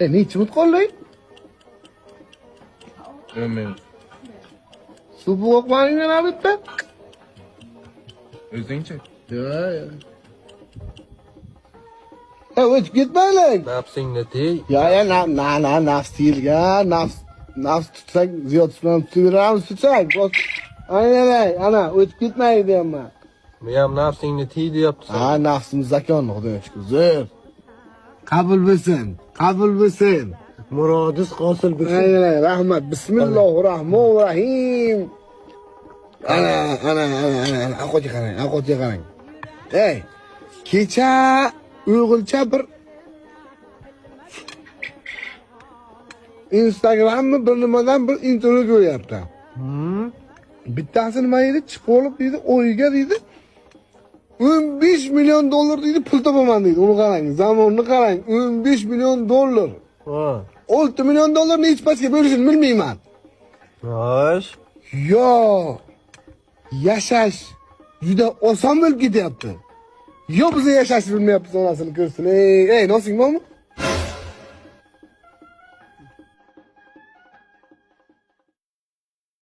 Nechi minut qoldi? Bilmayman. Suv qo'yinglar albatta. O'zingchi? Yo'q. O'tib ketmaylik. Nafsingni tey. Ya nafs deyilgan, nafs tutsak ziyod bilan tutaveramiz tutsak. Ana o'tib ketmaydi deyapman. Men ham nafsingni tey deyapsan. Ha, nafsimiz zakonni Xudoga shukr. Zo'r. Qabul bo'lsin. Qabul bo'lsin. Murodis hosil bo'lsin. Aynan, rahmat. Bismillahirrohmanirrohim. Ana. Aqo'ga qarang. Ey, kecha o'g'ilcha bir Instagram'ni bir nimadan bir intervyu ko'ryapti. Bittasi nima deydi? Chiqib olib deydi, o'yiga deydi. 15 milyon dollar deydi, pul topaman deydi. Uni qarang, zamonni qarang. 15 milyon dollar. Ha. 6 milyon dollarni hech pastga bo'lishini bilmayman. Xo'sh. Yo, yashash juda oson bo'lib ketyapti. Yo, biz yashashni bilmayapmiz, onasini ko'rsin. Ey, nosing bormi?